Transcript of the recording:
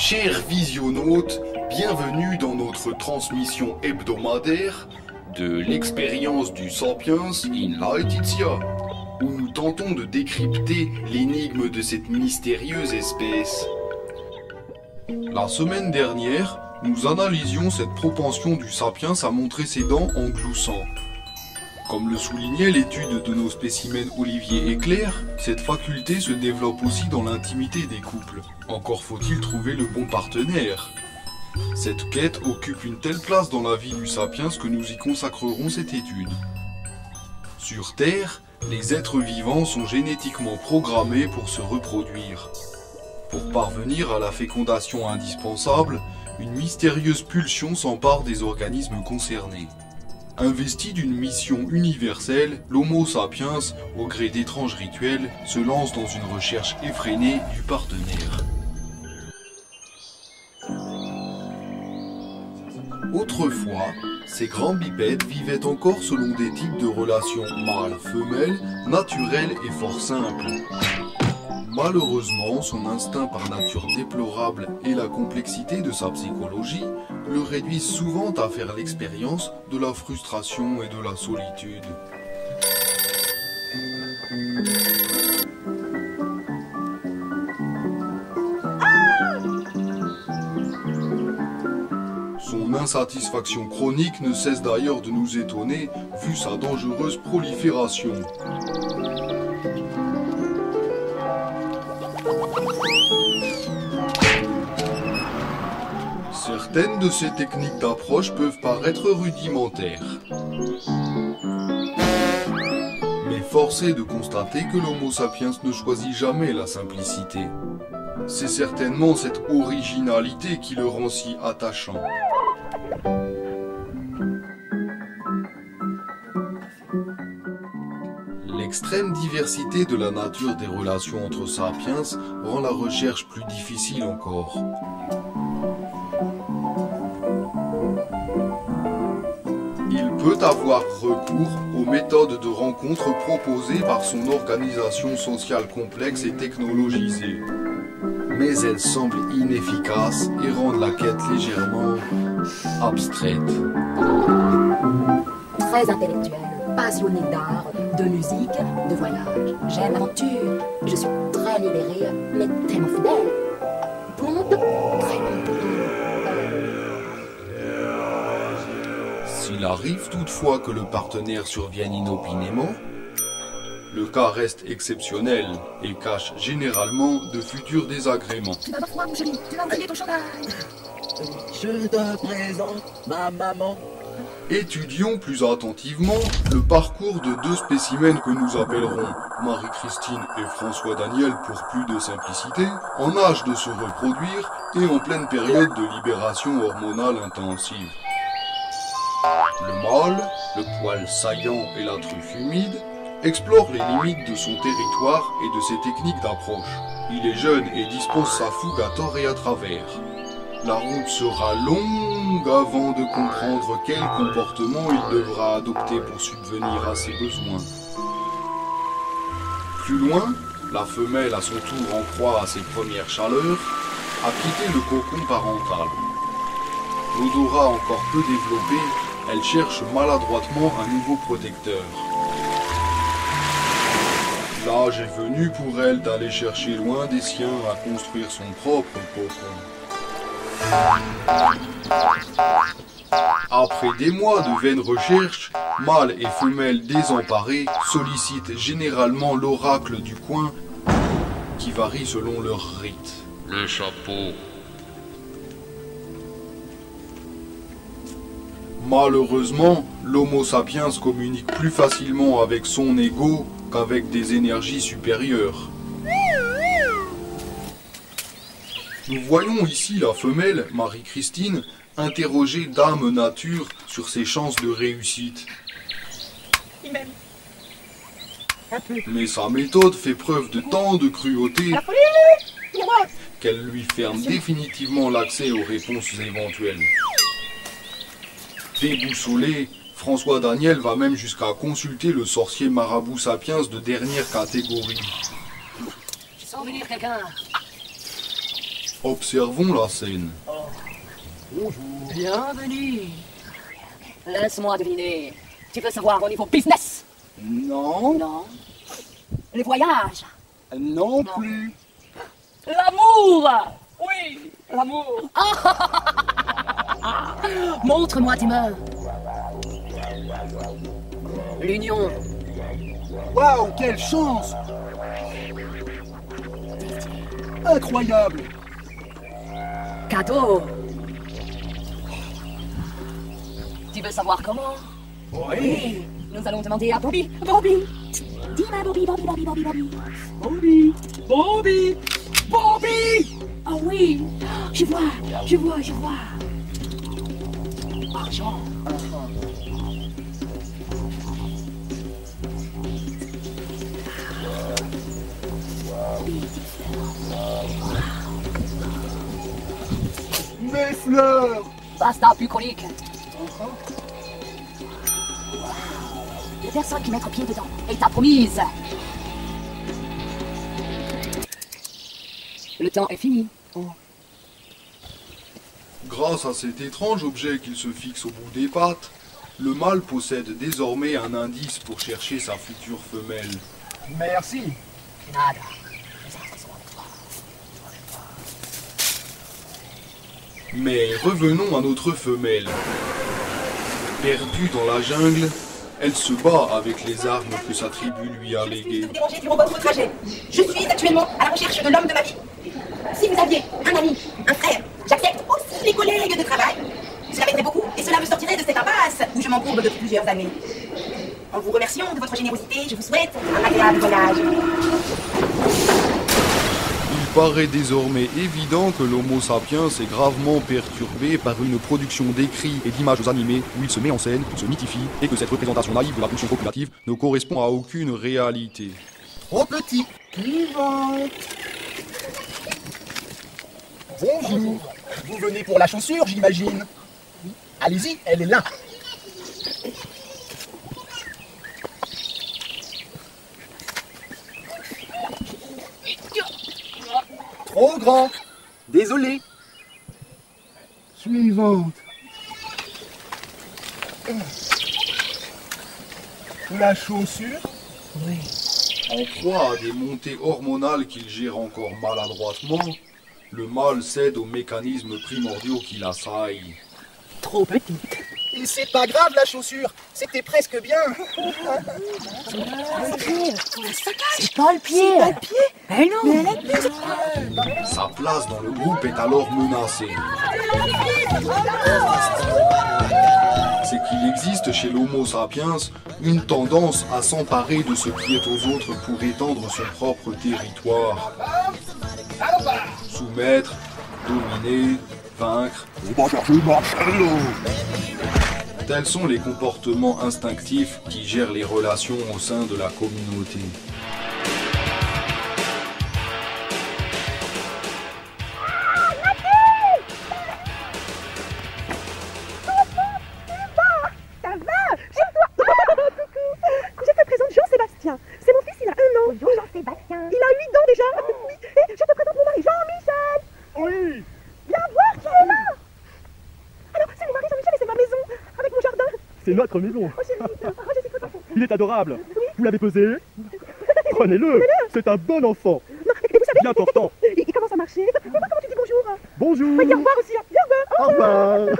Chers visionnautes, bienvenue dans notre transmission hebdomadaire de l'expérience du Sapiens in Laetitia, où nous tentons de décrypter l'énigme de cette mystérieuse espèce. La semaine dernière, nous analysions cette propension du sapiens à montrer ses dents en gloussant. Comme le soulignait l'étude de nos spécimens Olivier et Claire, cette faculté se développe aussi dans l'intimité des couples. Encore faut-il trouver le bon partenaire. Cette quête occupe une telle place dans la vie du sapiens que nous y consacrerons cette étude. Sur Terre, les êtres vivants sont génétiquement programmés pour se reproduire. Pour parvenir à la fécondation indispensable, une mystérieuse pulsion s'empare des organismes concernés. Investi d'une mission universelle, l'Homo sapiens, au gré d'étranges rituels, se lance dans une recherche effrénée du partenaire. Autrefois, ces grands bipèdes vivaient encore selon des types de relations mâle-femelle, naturelles et fort simples. Malheureusement, son instinct par nature déplorable et la complexité de sa psychologie le réduisent souvent à faire l'expérience de la frustration et de la solitude. Son insatisfaction chronique ne cesse d'ailleurs de nous étonner, vu sa dangereuse prolifération. Certaines de ces techniques d'approche peuvent paraître rudimentaires. Mais force est de constater que l'Homo sapiens ne choisit jamais la simplicité. C'est certainement cette originalité qui le rend si attachant. L'extrême diversité de la nature des relations entre sapiens rend la recherche plus difficile encore. Il peut avoir recours aux méthodes de rencontre proposées par son organisation sociale complexe et technologisée. Mais elles semblent inefficaces et rendent la quête légèrement abstraite. Très intellectuel, passionné d'art, de musique, de voyage. J'aime l'aventure. Je suis très libéré, mais tellement fidèle. Blonde, très blonde. S'il arrive toutefois que le partenaire survienne inopinément, le cas reste exceptionnel et cache généralement de futurs désagréments. Tu vas voir froid, mon chéri, tu vas oublier ton chandail. Je te présente ma maman. Étudions plus attentivement le parcours de deux spécimens que nous appellerons Marie-Christine et François-Daniel pour plus de simplicité, en âge de se reproduire et en pleine période de libération hormonale intensive. Le mâle, le poil saillant et la truffe humide, explore les limites de son territoire et de ses techniques d'approche. Il est jeune et dispose sa fougue à tort et à travers. La route sera longue avant de comprendre quel comportement il devra adopter pour subvenir à ses besoins. Plus loin, la femelle à son tour en proie à ses premières chaleurs a quitté le cocon parental. L'odorat encore peu développé, elle cherche maladroitement un nouveau protecteur. L'âge est venu pour elle d'aller chercher loin des siens à construire son propre cocon. Après des mois de vaines recherches, mâles et femelles désemparés sollicitent généralement l'oracle du coin qui varie selon leur rite. Le chapeau. Malheureusement, l'Homo sapiens communique plus facilement avec son ego qu'avec des énergies supérieures. Nous voyons ici la femelle, Marie-Christine, interroger Dame Nature sur ses chances de réussite. Il m'aime. Un peu. Mais sa méthode fait preuve de tant de cruauté La folie. Il est mort. qu'elle lui ferme définitivement l'accès aux réponses éventuelles. Déboussolé, François Daniel va même jusqu'à consulter le sorcier marabout sapiens de dernière catégorie. Je sens venir quelqu'un. Observons la scène. Bonjour. Bienvenue. Laisse-moi deviner. Tu veux savoir au niveau business? Non, Non. Les voyages? non plus. L'amour? Oui, l'amour. Montre-moi tes mains. L'union. Waouh, quelle chance! Incroyable! Cadeau. Tu veux savoir comment? Oui. Nous allons demander à Bobby. Bobby. Dis-moi Bobby, Bobby, Bobby, Bobby, Bobby. Bobby! Bobby! Bobby! Ah oui, je vois, je vois, je vois. Argent. Mes fleurs! Basta bucolique. Les personnes qui mettent pied dedans est ta promise. Le temps est fini. Grâce à cet étrange objet qu'il se fixe au bout des pattes, le mâle possède désormais un indice pour chercher sa future femelle. Merci. Nada. Mais revenons à notre femelle. Perdue dans la jungle, elle se bat avec les armes que sa tribu lui a léguées. vous déranger durant votre trajet. Je suis actuellement à la recherche de l'homme de ma vie. Si vous aviez un ami, un frère, j'accepte aussi les collègues de travail. Cela m'aiderait beaucoup et cela me sortirait de cette impasse où je m'embourbe depuis plusieurs années. En vous remerciant de votre générosité, je vous souhaite un agréable voyage. Il paraît désormais évident que l'Homo sapiens est gravement perturbé par une production d'écrits et d'images animées où il se met en scène, se mythifie, et que cette représentation naïve de la pulsion copulative ne correspond à aucune réalité. Trop petit. Suivante. Bonjour. Vous venez pour la chaussure, j'imagine. Allez-y, elle est là. Trop grand. Désolé. Suivante. La chaussure. En proie à des montées hormonales qu'il gère encore maladroitement, le mâle cède aux mécanismes primordiaux qui l'assaillent. Trop petite. Et c'est pas grave la chaussure, c'était presque bien. C'est pas le pied. C'est pas le pied. Eh non. Sa place dans le groupe est alors menacée. C'est qu'il existe chez l'Homo sapiens une tendance à s'emparer de ce qui est aux autres pour étendre son propre territoire. Soumettre, dominer, vaincre. On va chercher Marcello. Tels sont les comportements instinctifs qui gèrent les relations au sein de la communauté. Je te présente Jean-Sébastien. C'est mon fils, il a 1 an. Bonjour Jean-Sébastien. Il a 8 ans déjà. Oui. Et je te présente mon mari Jean-Michel. Oui. Viens voir qui est là. Alors, c'est mon mari Jean-Michel et c'est ma maison. Avec mon jardin. C'est notre maison. Oh chérie, oh, je suis trop contente. Il est adorable. Vous l'avez pesé? Prenez-le. C'est un bon enfant. Non, et vous savez, Bien portant. il commence à marcher. Et moi, comment tu dis bonjour? Bonjour. Oui, dis au revoir aussi. Viens voir. Au revoir.